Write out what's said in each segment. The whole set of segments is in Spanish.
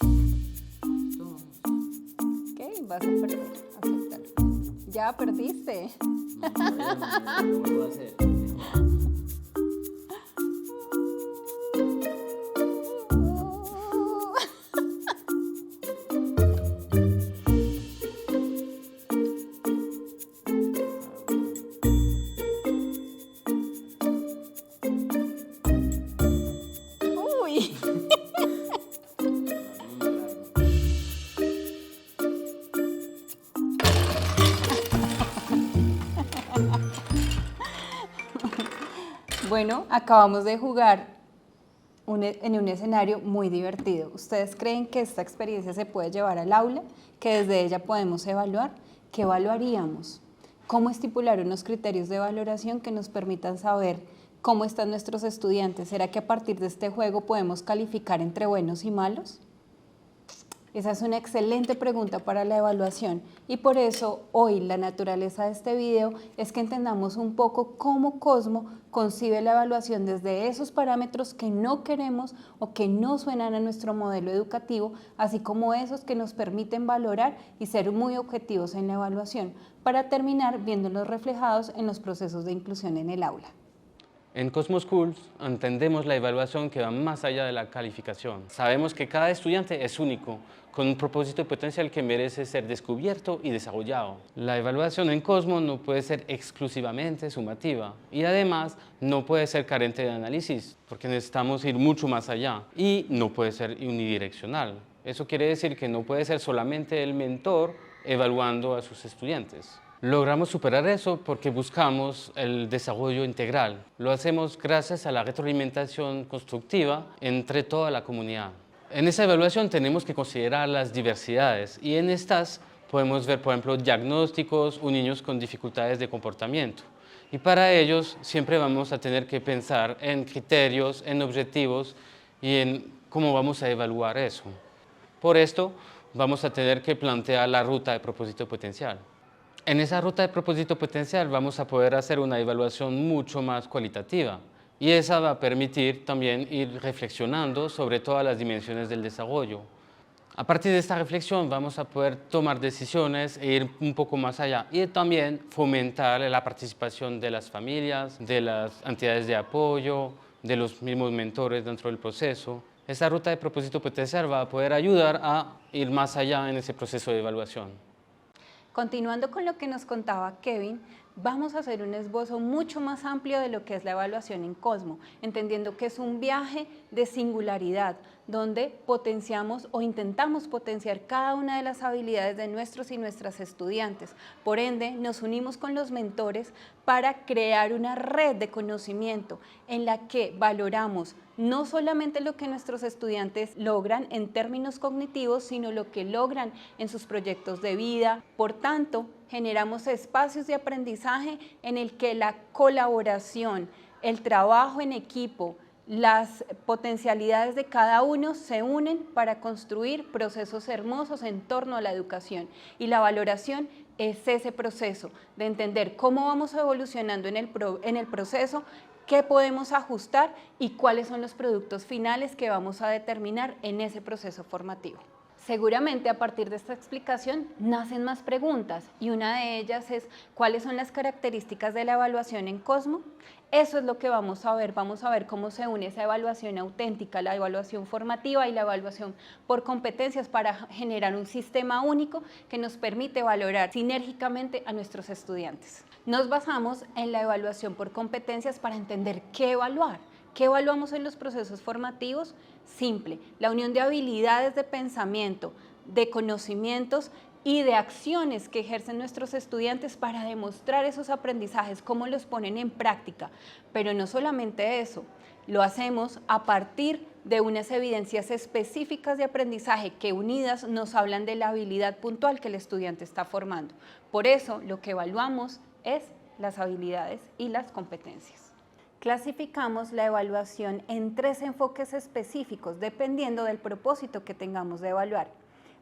Ok, vas a perder, acéptalo. Ya perdiste. No, todavía no, lo vuelvo a hacer. Uy. Muy largo. Bueno, acabamos de jugar en un escenario muy divertido. ¿Ustedes creen que esta experiencia se puede llevar al aula? ¿Que desde ella podemos evaluar? ¿Qué evaluaríamos? ¿Cómo estipular unos criterios de valoración que nos permitan saber cómo están nuestros estudiantes? ¿Será que a partir de este juego podemos calificar entre buenos y malos? Esa es una excelente pregunta para la evaluación y por eso hoy la naturaleza de este video es que entendamos un poco cómo Cosmo concibe la evaluación desde esos parámetros que no queremos o que no suenan a nuestro modelo educativo, así como esos que nos permiten valorar y ser muy objetivos en la evaluación, para terminar viéndolos reflejados en los procesos de inclusión en el aula. En Cosmo Schools entendemos la evaluación que va más allá de la calificación. Sabemos que cada estudiante es único, con un propósito potencial que merece ser descubierto y desarrollado. La evaluación en Cosmo no puede ser exclusivamente sumativa y además no puede ser carente de análisis, porque necesitamos ir mucho más allá, y no puede ser unidireccional. Eso quiere decir que no puede ser solamente el mentor evaluando a sus estudiantes. Logramos superar eso porque buscamos el desarrollo integral. Lo hacemos gracias a la retroalimentación constructiva entre toda la comunidad. En esa evaluación tenemos que considerar las diversidades y en estas podemos ver, por ejemplo, diagnósticos o niños con dificultades de comportamiento. Y para ellos siempre vamos a tener que pensar en criterios, en objetivos y en cómo vamos a evaluar eso. Por esto, vamos a tener que plantear la ruta de propósito potencial. En esa ruta de propósito potencial vamos a poder hacer una evaluación mucho más cualitativa y esa va a permitir también ir reflexionando sobre todas las dimensiones del desarrollo. A partir de esta reflexión vamos a poder tomar decisiones e ir un poco más allá y también fomentar la participación de las familias, de las entidades de apoyo, de los mismos mentores dentro del proceso. Esa ruta de propósito potencial va a poder ayudar a ir más allá en ese proceso de evaluación. Continuando con lo que nos contaba Kevin, vamos a hacer un esbozo mucho más amplio de lo que es la evaluación en Cosmo, entendiendo que es un viaje de singularidad, donde potenciamos o intentamos potenciar cada una de las habilidades de nuestros y nuestras estudiantes. Por ende, nos unimos con los mentores para crear una red de conocimiento en la que valoramos no solamente lo que nuestros estudiantes logran en términos cognitivos, sino lo que logran en sus proyectos de vida. Por tanto, generamos espacios de aprendizaje en el que la colaboración, el trabajo en equipo, las potencialidades de cada uno se unen para construir procesos hermosos en torno a la educación. Y la valoración es ese proceso de entender cómo vamos evolucionando en el proceso, qué podemos ajustar y cuáles son los productos finales que vamos a determinar en ese proceso formativo. Seguramente a partir de esta explicación nacen más preguntas y una de ellas es ¿cuáles son las características de la evaluación en Cosmo? Eso es lo que vamos a ver cómo se une esa evaluación auténtica, la evaluación formativa y la evaluación por competencias para generar un sistema único que nos permite valorar sinérgicamente a nuestros estudiantes. Nos basamos en la evaluación por competencias para entender qué evaluar. ¿Qué evaluamos en los procesos formativos? Simple, la unión de habilidades de pensamiento, de conocimientos y de acciones que ejercen nuestros estudiantes para demostrar esos aprendizajes, cómo los ponen en práctica. Pero no solamente eso, lo hacemos a partir de unas evidencias específicas de aprendizaje que unidas nos hablan de la habilidad puntual que el estudiante está formando. Por eso lo que evaluamos es las habilidades y las competencias. Clasificamos la evaluación en 3 enfoques específicos dependiendo del propósito que tengamos de evaluar.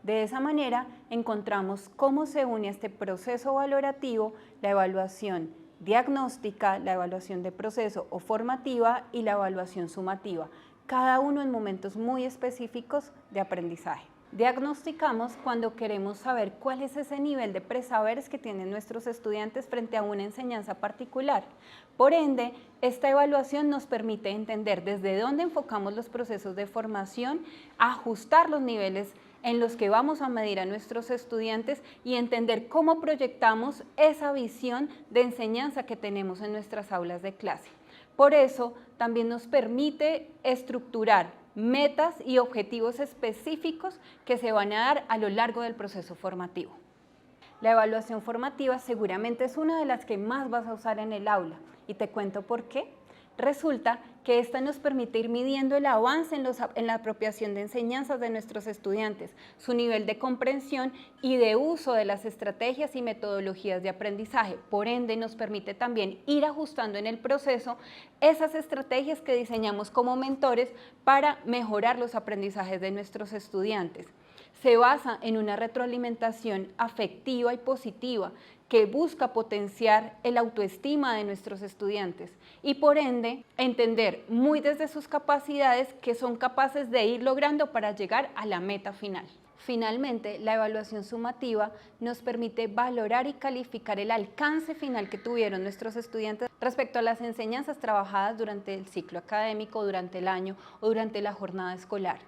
De esa manera encontramos cómo se une este proceso valorativo, la evaluación diagnóstica, la evaluación de proceso o formativa y la evaluación sumativa. cada uno en momentos muy específicos de aprendizaje. Diagnosticamos cuando queremos saber cuál es ese nivel de presaberes que tienen nuestros estudiantes frente a una enseñanza particular. Por ende, esta evaluación nos permite entender desde dónde enfocamos los procesos de formación, ajustar los niveles en los que vamos a medir a nuestros estudiantes y entender cómo proyectamos esa visión de enseñanza que tenemos en nuestras aulas de clase. Por eso, también nos permite estructurar metas y objetivos específicos que se van a dar a lo largo del proceso formativo. La evaluación formativa seguramente es una de las que más vas a usar en el aula y te cuento por qué. Resulta que esta nos permite ir midiendo el avance en la apropiación de enseñanzas de nuestros estudiantes, su nivel de comprensión y de uso de las estrategias y metodologías de aprendizaje. Por ende, nos permite también ir ajustando en el proceso esas estrategias que diseñamos como mentores para mejorar los aprendizajes de nuestros estudiantes. Se basa en una retroalimentación afectiva y positiva que busca potenciar el autoestima de nuestros estudiantes y por ende entender muy desde sus capacidades que son capaces de ir logrando para llegar a la meta final. Finalmente, la evaluación sumativa nos permite valorar y calificar el alcance final que tuvieron nuestros estudiantes respecto a las enseñanzas trabajadas durante el ciclo académico, durante el año o durante la jornada escolar.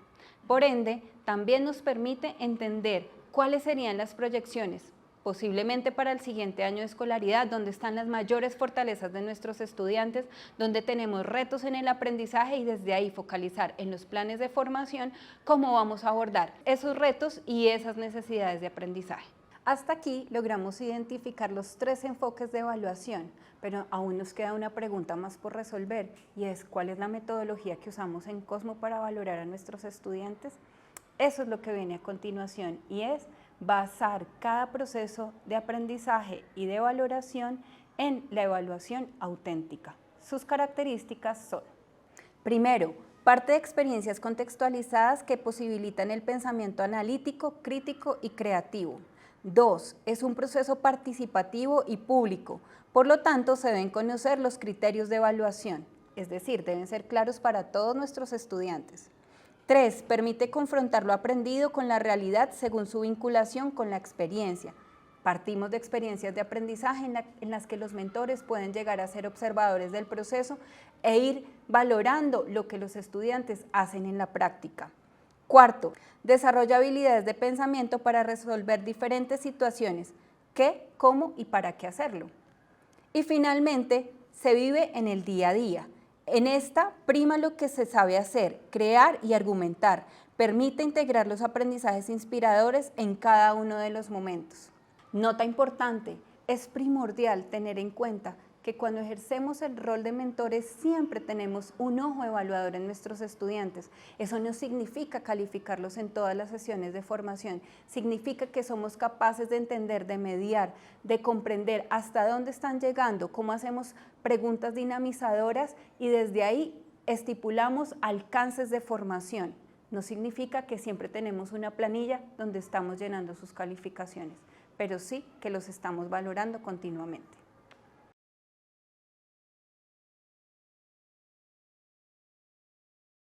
Por ende, también nos permite entender cuáles serían las proyecciones, posiblemente para el siguiente año de escolaridad, donde están las mayores fortalezas de nuestros estudiantes, donde tenemos retos en el aprendizaje y desde ahí focalizar en los planes de formación cómo vamos a abordar esos retos y esas necesidades de aprendizaje. Hasta aquí logramos identificar los 3 enfoques de evaluación, pero aún nos queda una pregunta más por resolver y es ¿cuál es la metodología que usamos en Cosmo para valorar a nuestros estudiantes? Eso es lo que viene a continuación y es basar cada proceso de aprendizaje y de valoración en la evaluación auténtica. Sus características son: primero, parte de experiencias contextualizadas que posibilitan el pensamiento analítico, crítico y creativo. 2. Es un proceso participativo y público, por lo tanto se deben conocer los criterios de evaluación, es decir, deben ser claros para todos nuestros estudiantes. 3. Permite confrontar lo aprendido con la realidad según su vinculación con la experiencia. Partimos de experiencias de aprendizaje en las que los mentores pueden llegar a ser observadores del proceso e ir valorando lo que los estudiantes hacen en la práctica. 4. Desarrolla habilidades de pensamiento para resolver diferentes situaciones, qué, cómo y para qué hacerlo. Y finalmente, se vive en el día a día. En esta prima lo que se sabe hacer, crear y argumentar. Permite integrar los aprendizajes inspiradores en cada uno de los momentos. Nota importante, es primordial tener en cuenta que cuando ejercemos el rol de mentores siempre tenemos un ojo evaluador en nuestros estudiantes. Eso no significa calificarlos en todas las sesiones de formación, significa que somos capaces de entender, de mediar, de comprender hasta dónde están llegando, cómo hacemos preguntas dinamizadoras y desde ahí estipulamos alcances de formación. No significa que siempre tenemos una planilla donde estamos llenando sus calificaciones, pero sí que los estamos valorando continuamente.